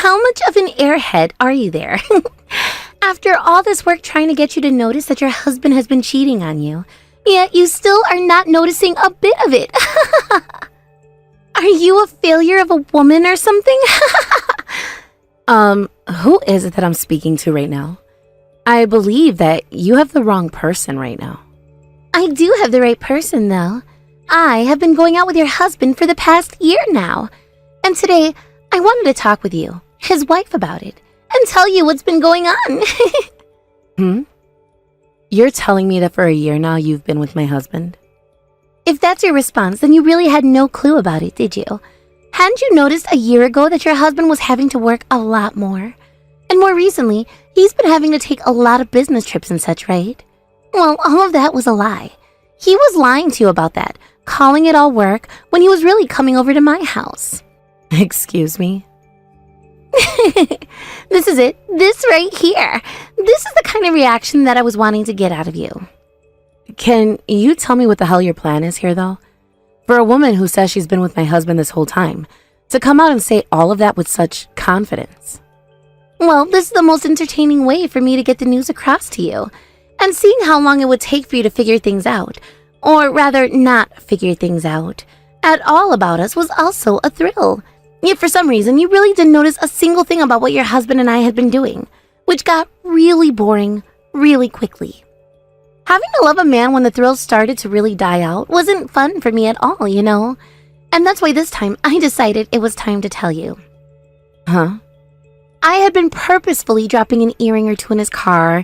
How much of an airhead are you there? After all this work trying to get you to notice that your husband has been cheating on you, yet you still are not noticing a bit of it. Are you a failure of a woman or something? Who is it that I'm speaking to right now? I believe that you have the wrong person right now. I do have the right person, though. I have been going out with your husband for the past year now. And today, I wanted to talk with you, his wife, about it, and tell you what's been going on. You're telling me that for a year now you've been with my husband? If that's your response, then you really had no clue about it, did you? Hadn't you noticed a year ago that your husband was having to work a lot more? And more recently, he's been having to take a lot of business trips and such, right? Well, all of that was a lie. He was lying to you about that, calling it all work when he was really coming over to my house. Excuse me? This is it. This right here. This is the kind of reaction that I was wanting to get out of you. Can you tell me what the hell your plan is here, though? For a woman who says she's been with my husband this whole time, to come out and say all of that with such confidence. Well, this is the most entertaining way for me to get the news across to you. And seeing how long it would take for you to figure things out, or rather not figure things out, at all about us was also a thrill. Yet for some reason, you really didn't notice a single thing about what your husband and I had been doing, which got really boring really quickly. Having to love a man when the thrills started to really die out wasn't fun for me at all, you know? And that's why this time I decided it was time to tell you. Huh? I had been purposefully dropping an earring or two in his car,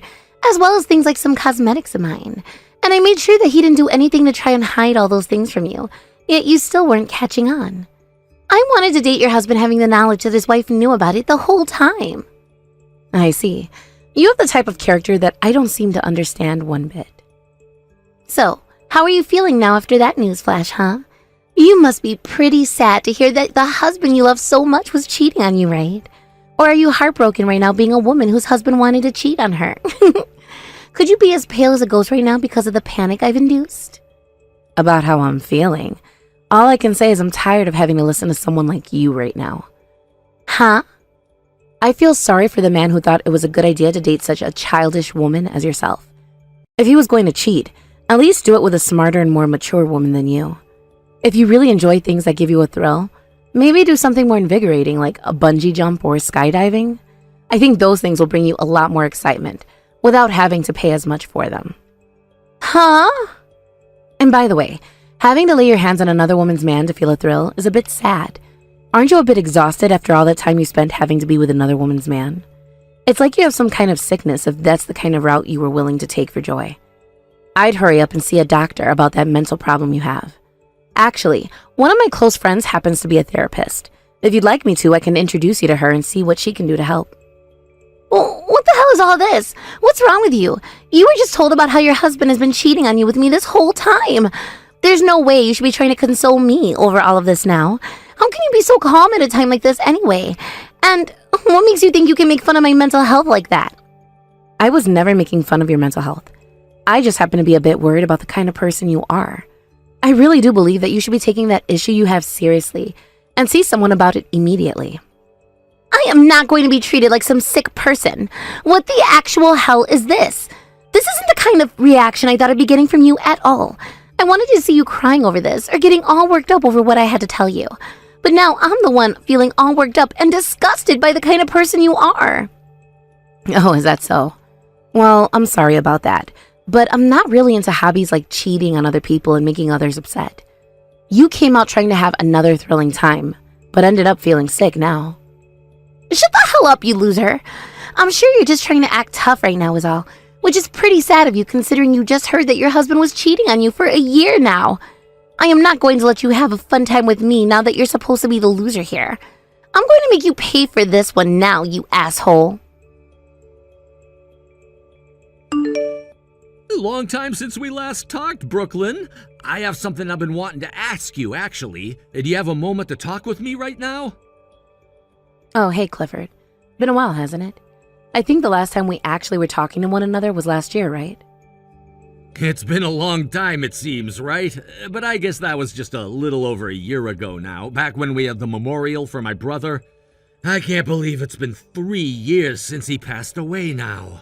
as well as things like some cosmetics of mine. And I made sure that he didn't do anything to try and hide all those things from you, yet you still weren't catching on. I wanted to date your husband having the knowledge that his wife knew about it the whole time. I see. You have the type of character that I don't seem to understand one bit. So, how are you feeling now after that news flash, huh? You must be pretty sad to hear that the husband you love so much was cheating on you, right? Or are you heartbroken right now being a woman whose husband wanted to cheat on her? Could you be as pale as a ghost right now because of the panic I've induced? About how I'm feeling. All I can say is I'm tired of having to listen to someone like you right now. Huh? I feel sorry for the man who thought it was a good idea to date such a childish woman as yourself. If he was going to cheat, at least do it with a smarter and more mature woman than you. If you really enjoy things that give you a thrill, maybe do something more invigorating like a bungee jump or skydiving. I think those things will bring you a lot more excitement without having to pay as much for them. Huh? And by the way, having to lay your hands on another woman's man to feel a thrill is a bit sad. Aren't you a bit exhausted after all that time you spent having to be with another woman's man? It's like you have some kind of sickness if that's the kind of route you were willing to take for joy. I'd hurry up and see a doctor about that mental problem you have. Actually, one of my close friends happens to be a therapist. If you'd like me to, I can introduce you to her and see what she can do to help. Well, what the hell is all this? What's wrong with you? You were just told about how your husband has been cheating on you with me this whole time. There's no way you should be trying to console me over all of this now. How can you be so calm at a time like this anyway? And what makes you think you can make fun of my mental health like that? I was never making fun of your mental health. I just happen to be a bit worried about the kind of person you are. I really do believe that you should be taking that issue you have seriously and see someone about it immediately. I am not going to be treated like some sick person. What the actual hell is this? This isn't the kind of reaction I thought I'd be getting from you at all. I wanted to see you crying over this or getting all worked up over what I had to tell you. But now I'm the one feeling all worked up and disgusted by the kind of person you are. Oh, is that so? Well, I'm sorry about that. But I'm not really into hobbies like cheating on other people and making others upset. You came out trying to have another thrilling time, but ended up feeling sick now. Shut the hell up, you loser. I'm sure you're just trying to act tough right now is all, which is pretty sad of you considering you just heard that your husband was cheating on you for a year now. I am not going to let you have a fun time with me now that you're supposed to be the loser here. I'm going to make you pay for this one now, you asshole. Long time since we last talked, Brooklyn. I have something I've been wanting to ask you, actually. Do you have a moment to talk with me right now? Oh, hey, Clifford. Been a while, hasn't it? I think the last time we actually were talking to one another was last year, right? It's been a long time, it seems, right? But I guess that was just a little over a year ago now, back when we had the memorial for my brother. I can't believe it's been 3 years since he passed away now.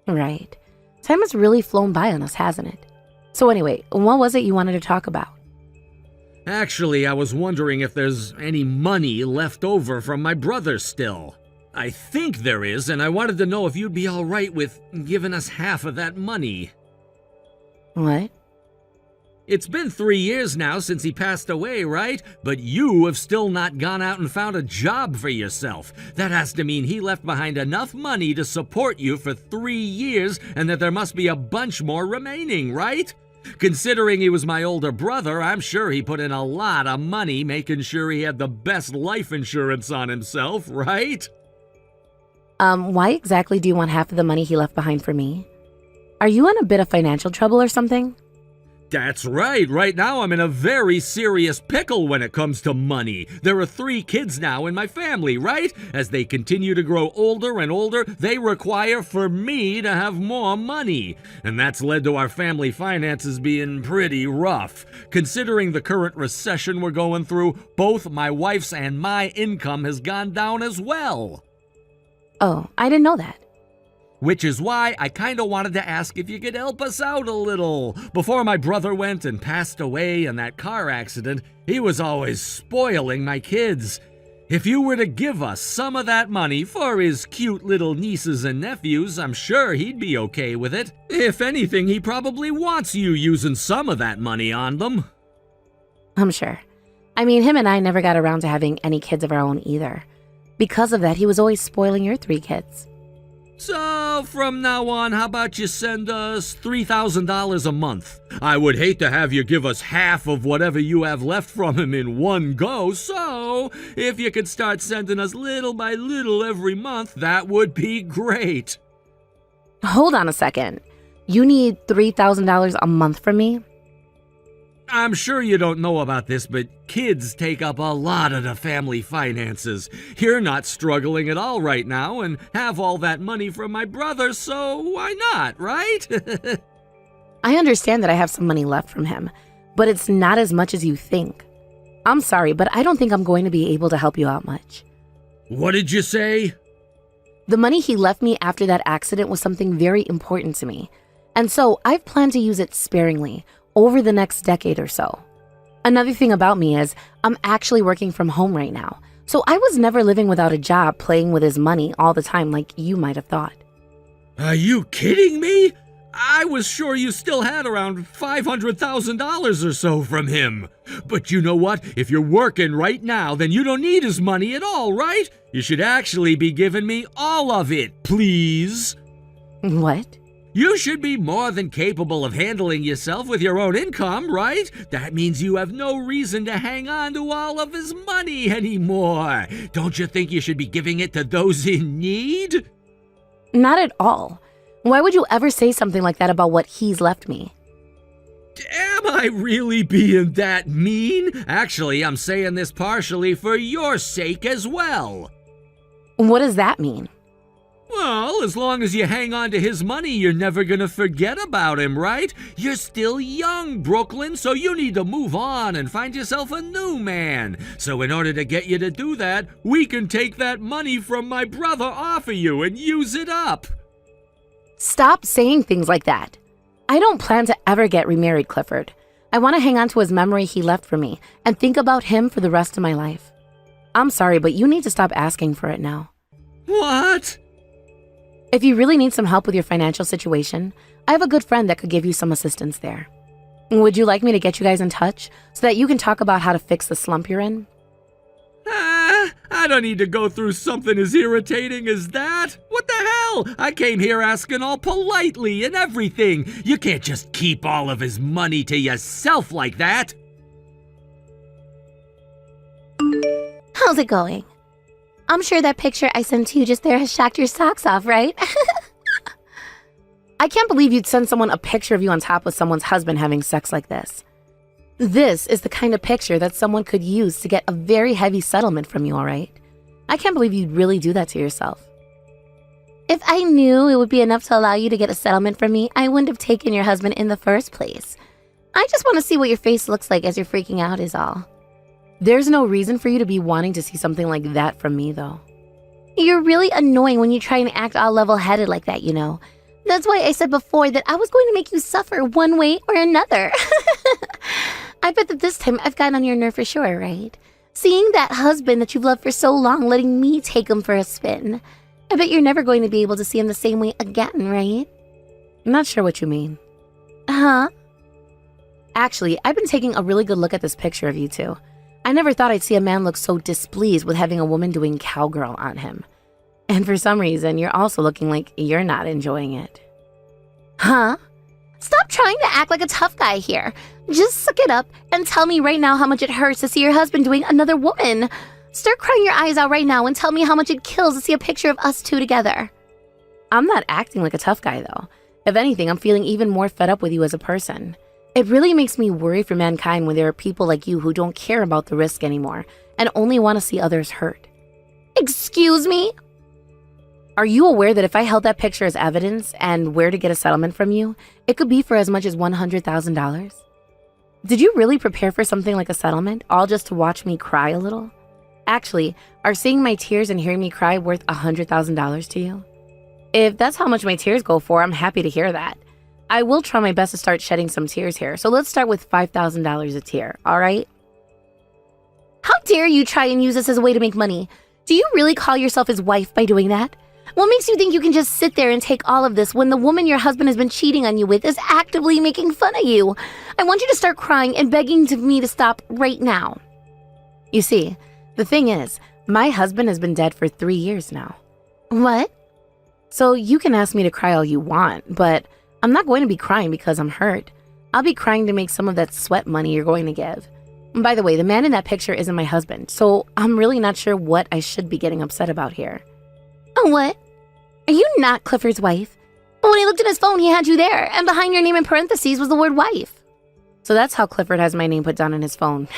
Right. Time has really flown by on us, hasn't it? So anyway, what was it you wanted to talk about? Actually, I was wondering if there's any money left over from my brother still. I think there is, and I wanted to know if you'd be all right with giving us half of that money. What? It's been 3 years now since he passed away, right? But you have still not gone out and found a job for yourself. That has to mean he left behind enough money to support you for 3 years, and that there must be a bunch more remaining, right? Considering he was my older brother, I'm sure he put in a lot of money making sure he had the best life insurance on himself, right? Why exactly do you want half of the money he left behind for me? Are you in a bit of financial trouble or something? That's right. Right now I'm in a very serious pickle when it comes to money. There are 3 kids now in my family, right? As they continue to grow older and older, they require for me to have more money. And that's led to our family finances being pretty rough. Considering the current recession we're going through, both my wife's and my income has gone down as well. Oh, I didn't know that. Which is why I kinda wanted to ask if you could help us out a little. Before my brother went and passed away in that car accident, he was always spoiling my kids. If you were to give us some of that money for his cute little nieces and nephews, I'm sure he'd be okay with it. If anything, he probably wants you using some of that money on them. I'm sure. I mean, him and I never got around to having any kids of our own either. Because of that, he was always spoiling your 3 kids. So, from now on, how about you send us $3,000 a month? I would hate to have you give us half of whatever you have left from him in one go, so if you could start sending us little by little every month, that would be great. Hold on a second. You need $3,000 a month from me? I'm sure you don't know about this, but kids take up a lot of the family finances. You're not struggling at all right now and have all that money from my brother, so why not, right? I understand that I have some money left from him, but it's not as much as you think. I'm sorry, but I don't think I'm going to be able to help you out much. What did you say? The money he left me after that accident was something very important to me, and so I've planned to use it sparingly over the next decade or so. Another thing about me is I'm actually working from home right now, so I was never living without a job playing with his money all the time like you might have thought. Are you kidding me? I was sure you still had around $500,000 or so from him. But you know what? If you're working right now, then you don't need his money at all, right? You should actually be giving me all of it, please. What? You should be more than capable of handling yourself with your own income, right? That means you have no reason to hang on to all of his money anymore. Don't you think you should be giving it to those in need? Not at all. Why would you ever say something like that about what he's left me? Am I really being that mean? Actually, I'm saying this partially for your sake as well. What does that mean? Well, as long as you hang on to his money, you're never gonna forget about him, right? You're still young, Brooklyn, so you need to move on and find yourself a new man. So in order to get you to do that, we can take that money from my brother off of you and use it up. Stop saying things like that. I don't plan to ever get remarried, Clifford. I want to hang on to his memory he left for me and think about him for the rest of my life. I'm sorry, but you need to stop asking for it now. What? If you really need some help with your financial situation, I have a good friend that could give you some assistance there. Would you like me to get you guys in touch so that you can talk about how to fix the slump you're in? I don't need to go through something as irritating as that. What the hell? I came here asking all politely and everything. You can't just keep all of his money to yourself like that. How's it going? I'm sure that picture I sent to you just there has shocked your socks off, right? I can't believe you'd send someone a picture of you on top of someone's husband having sex like this. This is the kind of picture that someone could use to get a very heavy settlement from you, all right? I can't believe you'd really do that to yourself. If I knew it would be enough to allow you to get a settlement from me, I wouldn't have taken your husband in the first place. I just want to see what your face looks like as you're freaking out is all. There's no reason for you to be wanting to see something like that from me, though. You're really annoying when you try and act all level-headed like that, you know. That's why I said before that I was going to make you suffer one way or another. I bet that this time I've gotten on your nerve for sure, right? Seeing that husband that you've loved for so long letting me take him for a spin. I bet you're never going to be able to see him the same way again, right? I'm not sure what you mean. Huh? Actually, I've been taking a really good look at this picture of you two. I never thought I'd see a man look so displeased with having a woman doing cowgirl on him. And for some reason, you're also looking like you're not enjoying it. Huh? Stop trying to act like a tough guy here. Just suck it up and tell me right now how much it hurts to see your husband doing another woman. Start crying your eyes out right now and tell me how much it kills to see a picture of us two together. I'm not acting like a tough guy, though. If anything, I'm feeling even more fed up with you as a person. It really makes me worry for mankind when there are people like you who don't care about the risk anymore and only want to see others hurt. Excuse me? Are you aware that if I held that picture as evidence and where to get a settlement from you, it could be for as much as $100,000? Did you really prepare for something like a settlement, all just to watch me cry a little? Actually, are seeing my tears and hearing me cry worth $100,000 to you? If that's how much my tears go for, I'm happy to hear that. I will try my best to start shedding some tears here, so let's start with $5,000 a tear, all right? How dare you try and use this as a way to make money? Do you really call yourself his wife by doing that? What makes you think you can just sit there and take all of this when the woman your husband has been cheating on you with is actively making fun of you? I want you to start crying and begging me to stop right now. You see, the thing is, my husband has been dead for 3 years now. What? So you can ask me to cry all you want, but I'm not going to be crying because I'm hurt. I'll be crying to make some of that sweat money you're going to give. And by the way, the man in that picture isn't my husband, so I'm really not sure what I should be getting upset about here. Oh, what? Are you not Clifford's wife? But when he looked at his phone, he had you there, and behind your name in parentheses was the word wife. So that's how Clifford has my name put down in his phone.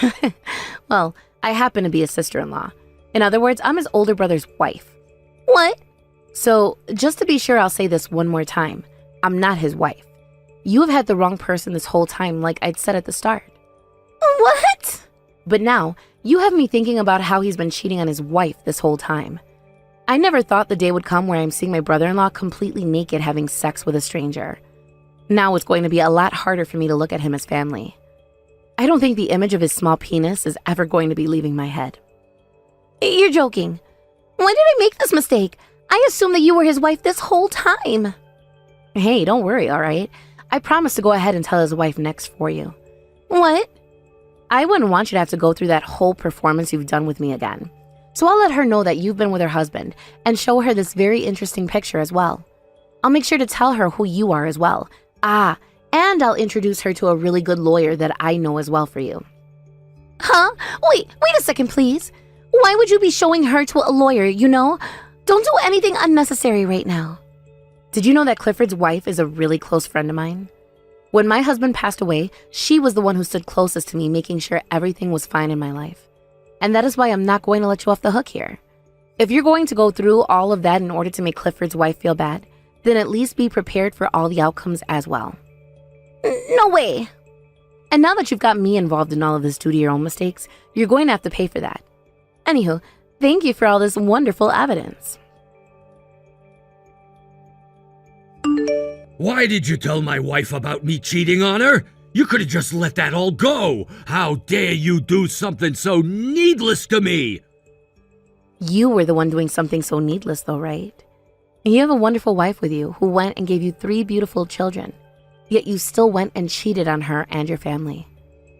Well, I happen to be his sister-in-law. In other words, I'm his older brother's wife. What? So, just to be sure, I'll say this one more time. I'm not his wife. You have had the wrong person this whole time, like I'd said at the start. What? But now, you have me thinking about how he's been cheating on his wife this whole time. I never thought the day would come where I'm seeing my brother-in-law completely naked having sex with a stranger. Now it's going to be a lot harder for me to look at him as family. I don't think the image of his small penis is ever going to be leaving my head. You're joking. When did I make this mistake? I assumed that you were his wife this whole time. Hey, don't worry, all right? I promise to go ahead and tell his wife next for you. What? I wouldn't want you to have to go through that whole performance you've done with me again. So I'll let her know that you've been with her husband and show her this very interesting picture as well. I'll make sure to tell her who you are as well. And I'll introduce her to a really good lawyer that I know as well for you. Huh? Wait a second, please. Why would you be showing her to a lawyer, you know? Don't do anything unnecessary right now. Did you know that Clifford's wife is a really close friend of mine? When my husband passed away, she was the one who stood closest to me, making sure everything was fine in my life. And that is why I'm not going to let you off the hook here. If you're going to go through all of that in order to make Clifford's wife feel bad, then at least be prepared for all the outcomes as well. No way. And now that you've got me involved in all of this due to your own mistakes, you're going to have to pay for that. Anywho, thank you for all this wonderful evidence. Why did you tell my wife about me cheating on her? You could have just let that all go. How dare you do something so needless to me? You were the one doing something so needless though, right? And you have a wonderful wife with you who went and gave you 3 beautiful children. Yet you still went and cheated on her and your family.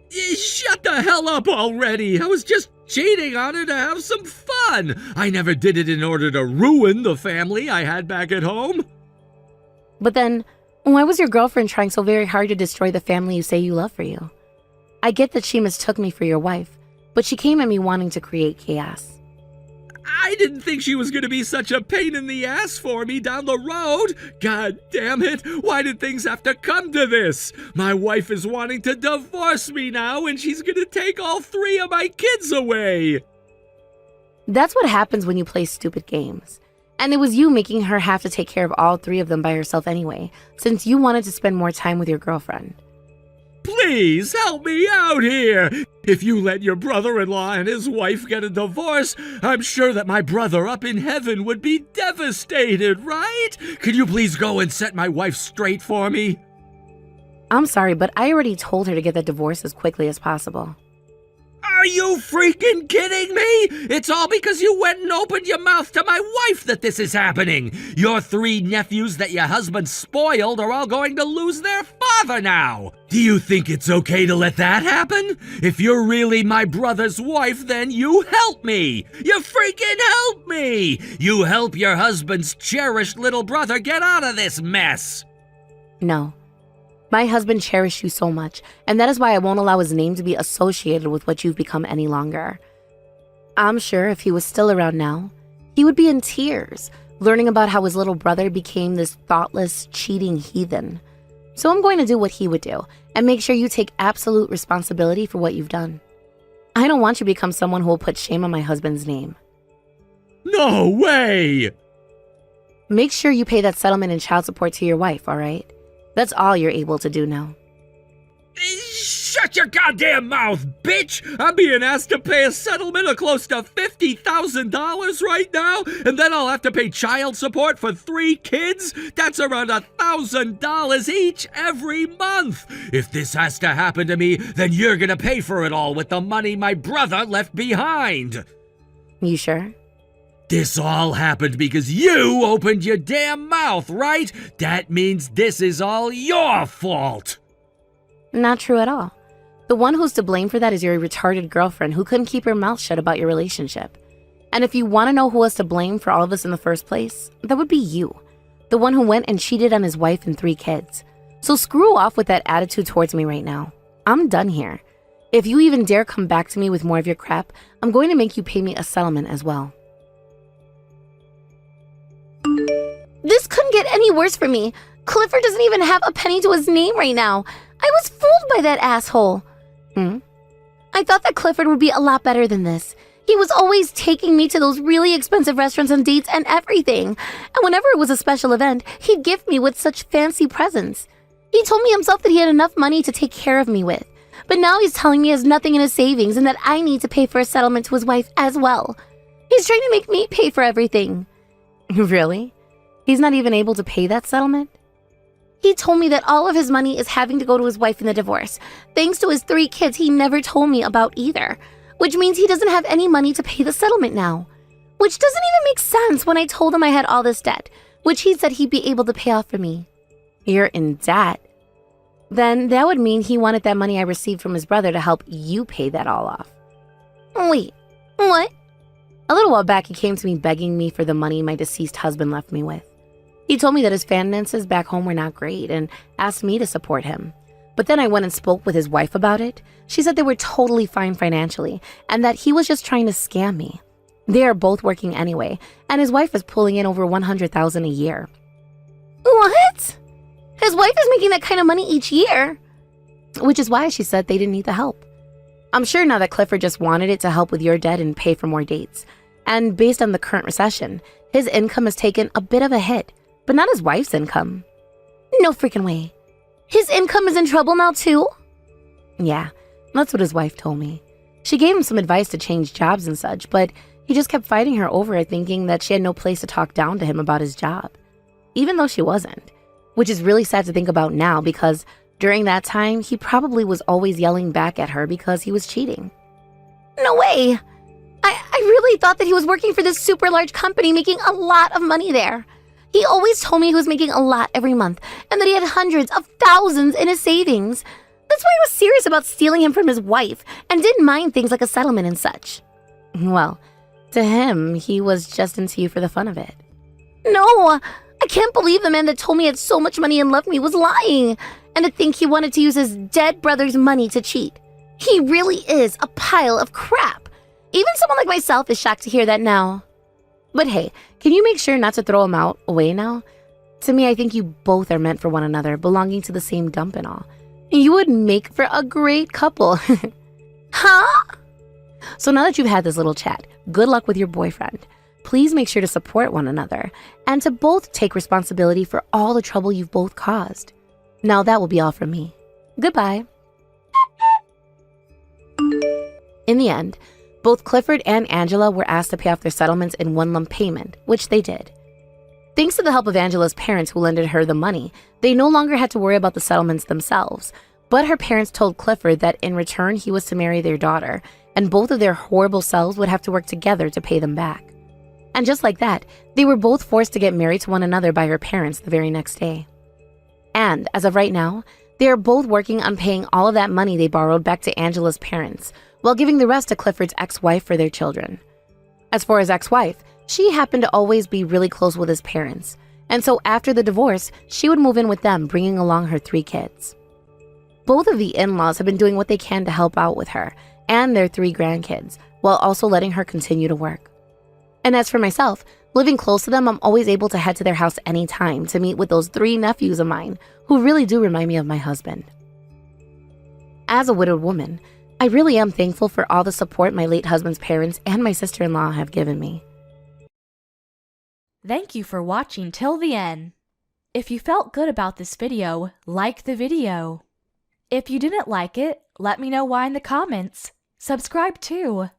Shut the hell up already. I was just cheating on her to have some fun. I never did it in order to ruin the family I had back at home. But then, why was your girlfriend trying so very hard to destroy the family you say you love for you? I get that she mistook me for your wife, but she came at me wanting to create chaos. I didn't think she was going to be such a pain in the ass for me down the road. God damn it. Why did things have to come to this? My wife is wanting to divorce me now, and she's going to take all 3 of my kids away. That's what happens when you play stupid games. And it was you making her have to take care of all 3 of them by herself anyway, since you wanted to spend more time with your girlfriend. Please help me out here. If you let your brother-in-law and his wife get a divorce, I'm sure that my brother up in heaven would be devastated, right? Could you please go and set my wife straight for me? I'm sorry, but I already told her to get the divorce as quickly as possible. Are you freaking kidding me? It's all because you went and opened your mouth to my wife that this is happening. Your 3 nephews that your husband spoiled are all going to lose their father now. Do you think it's okay to let that happen? If you're really my brother's wife, then you help me. You freaking help me. You help your husband's cherished little brother get out of this mess. No. My husband cherished you so much, and that is why I won't allow his name to be associated with what you've become any longer. I'm sure if he was still around now, he would be in tears, learning about how his little brother became this thoughtless, cheating heathen. So I'm going to do what he would do, and make sure you take absolute responsibility for what you've done. I don't want you to become someone who will put shame on my husband's name. No way! Make sure you pay that settlement and child support to your wife, all right? That's all you're able to do now. Shut your goddamn mouth, bitch! I'm being asked to pay a settlement of close to $50,000 right now, and then I'll have to pay child support for 3 kids? That's around $1,000 each every month! If this has to happen to me, then you're gonna pay for it all with the money my brother left behind! You sure? This all happened because you opened your damn mouth, right? That means this is all your fault! Not true at all. The one who's to blame for that is your retarded girlfriend who couldn't keep her mouth shut about your relationship. And if you want to know who was to blame for all of this in the first place, that would be you. The one who went and cheated on his wife and 3 kids. So screw off with that attitude towards me right now. I'm done here. If you even dare come back to me with more of your crap, I'm going to make you pay me a settlement as well. This couldn't get any worse for me. Clifford doesn't even have a penny to his name right now. I was fooled by that asshole. I thought that Clifford would be a lot better than this. He was always taking me to those really expensive restaurants and dates and everything. And whenever it was a special event, he'd gift me with such fancy presents. He told me himself that he had enough money to take care of me with. But now he's telling me he has nothing in his savings and that I need to pay for a settlement to his wife as well. He's trying to make me pay for everything. Really? He's not even able to pay that settlement? He told me that all of his money is having to go to his wife in the divorce, thanks to his 3 kids he never told me about either, which means he doesn't have any money to pay the settlement now. Which doesn't even make sense when I told him I had all this debt, which he said he'd be able to pay off for me. You're in debt? Then that would mean he wanted that money I received from his brother to help you pay that all off. Wait, what? A little while back, he came to me begging me for the money my deceased husband left me with. He told me that his finances back home were not great and asked me to support him. But then I went and spoke with his wife about it. She said they were totally fine financially and that he was just trying to scam me. They are both working anyway, and his wife is pulling in over $100,000 a year. What? His wife is making that kind of money each year. Which is why she said they didn't need the help. I'm sure now that Clifford just wanted it to help with your debt and pay for more dates. And based on the current recession, his income has taken a bit of a hit, but not his wife's income. No freaking way. His income is in trouble now too? Yeah, that's what his wife told me. She gave him some advice to change jobs and such, but he just kept fighting her over it, thinking that she had no place to talk down to him about his job. Even though she wasn't. Which is really sad to think about now because during that time, he probably was always yelling back at her because he was cheating. No way! I really thought that he was working for this super large company making a lot of money there. He always told me he was making a lot every month and that he had hundreds of thousands in his savings. That's why I was serious about stealing him from his wife and didn't mind things like a settlement and such. Well, to him, he was just into you for the fun of it. No, I can't believe the man that told me he had so much money and loved me was lying. And to think he wanted to use his dead brother's money to cheat. He really is a pile of crap. Even someone like myself is shocked to hear that now. But hey, can you make sure not to throw him out away now? To me, I think you both are meant for one another, belonging to the same dump and all. You would make for a great couple. Huh? So now that you've had this little chat, good luck with your boyfriend. Please make sure to support one another and to both take responsibility for all the trouble you've both caused. Now that will be all from me. Goodbye. In the end, both Clifford and Angela were asked to pay off their settlements in one lump payment, which they did. Thanks to the help of Angela's parents who lended her the money, they no longer had to worry about the settlements themselves, but her parents told Clifford that in return he was to marry their daughter, and both of their horrible selves would have to work together to pay them back. And just like that, they were both forced to get married to one another by her parents the very next day. And as of right now, they are both working on paying all of that money they borrowed back to Angela's parents, while giving the rest to Clifford's ex-wife for their children. As for his ex-wife, she happened to always be really close with his parents, and so after the divorce, she would move in with them, bringing along her 3 kids. Both of the in-laws have been doing what they can to help out with her and their 3 grandkids, while also letting her continue to work. And as for myself, living close to them, I'm always able to head to their house anytime to meet with those 3 nephews of mine, who really do remind me of my husband. As a widowed woman, I really am thankful for all the support my late husband's parents and my sister-in-law have given me. Thank you for watching till the end. If you felt good about this video, like the video. If you didn't like it, let me know why in the comments. Subscribe too.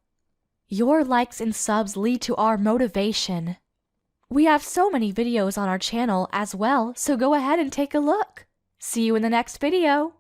Your likes and subs lead to our motivation. We have so many videos on our channel as well, so go ahead and take a look. See you in the next video.